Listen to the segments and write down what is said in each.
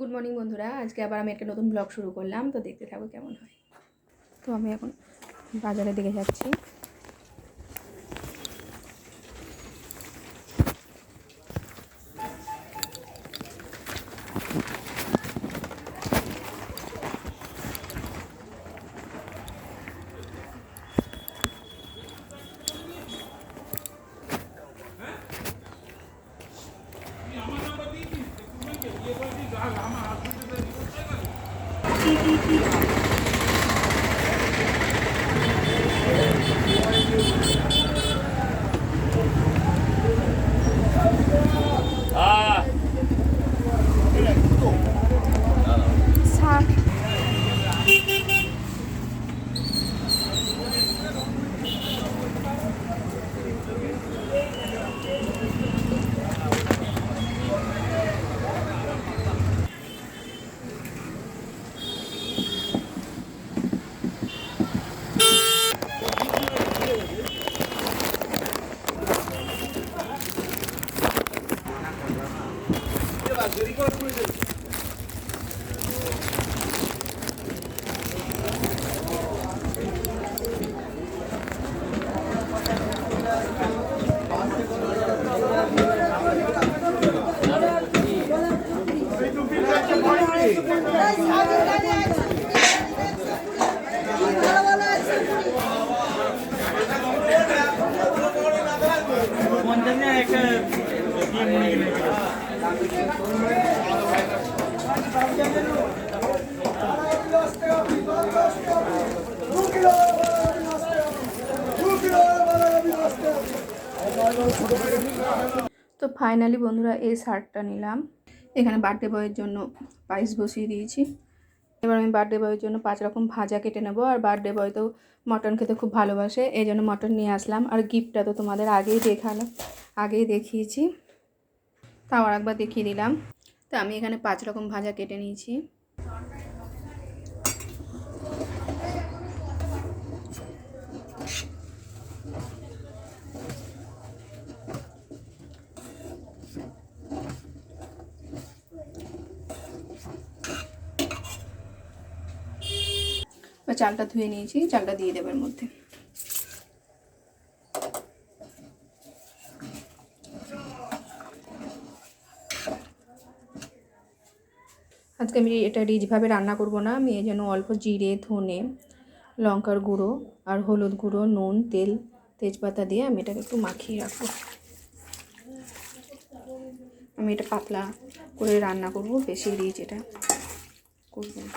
Good morning বন্ধুরা, আজকে আবার আমি একটা নতুন ব্লগ শুরু করলাম। তো দেখতে থাকো কেমন হয়। তো আমি এখন বাজারের দিকে যাচ্ছি। তো ফাইনালি বন্ধুরা এই শার্টটা নিলাম। এখানে বার্থডে বয়ের জন্য পায়েস বসিয়ে দিয়েছি। এবার আমি বার্থডে বয়ের জন্য 5 রকম ভাজা কেটে নেব। আর বার্থডে বয় তো মটন খেতে খুব ভালোবাসে, এই জন্য মটন নিয়ে আসলাম। আর গিফটটা তো তোমাদের আগেই দেখিয়েছি, তাও আর একবার দেখিয়ে দিলাম। তো আমি এখানে 5 রকম ভাজা কেটে নিয়েছি। চালটা ধুয়ে নিয়েছি, চালটা দিয়ে দেবার মধ্যে। আজকে আমি এটা রিচভাবে রান্না করব না, আমি এই জন্য অল্প জিরে, ধনে, লঙ্কার গুঁড়ো আর হলুদ গুঁড়ো, নুন, তেল, তেজপাতা দিয়ে আমি এটাকে একটু মাখিয়ে রাখবো। আমি এটা পাতলা করে রান্না করব, বেশি রিচ এটা করব না।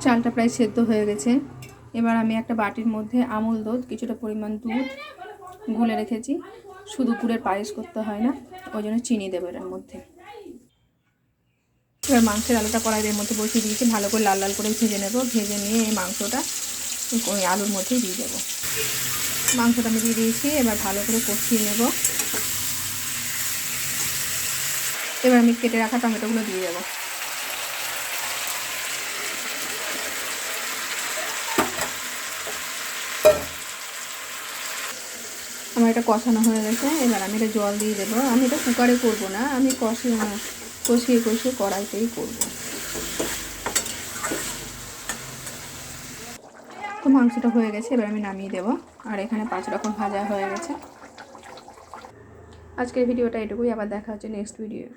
চালটা প্রায় সেদ্ধ হয়ে গেছে। এবার আমি একটা বাটির মধ্যে আমুল দুধ, কিছুটা পরিমাণ দুধ গুলে রেখেছি। শুধু গুড়ের পায়েস করতে হয় না, ওই জন্য চিনি দেবো এর মধ্যে। এবার মাংসের আলুটা কড়াইয়ের মধ্যে বসিয়ে দিয়েছি, ভালো করে লাল লাল করে ভেজে নেব। ভেজে নিয়ে এই মাংসটা ওই আলুর মধ্যেই দিয়ে দেবো। মাংসটা আমি দিয়ে দিয়েছি, এবার ভালো করে কষিয়ে নেব। এবার আমি কেটে রাখা টমেটোগুলো দিয়ে দেবো। আমার এটা কষানো হয়ে গেছে, এবার আমি এটা জল দিয়ে দেবো। আমি এটা কুকারে করব না, আমি কষিয়ে কড়াইতেই করব। তো মাংসটা হয়ে গেছে, এবার আমি নামিয়ে দেবো। আর এখানে 5 রকম ভাজা হয়ে গেছে। আজকের ভিডিওটা এটুকুই, আবার দেখা হচ্ছে নেক্সট ভিডিও।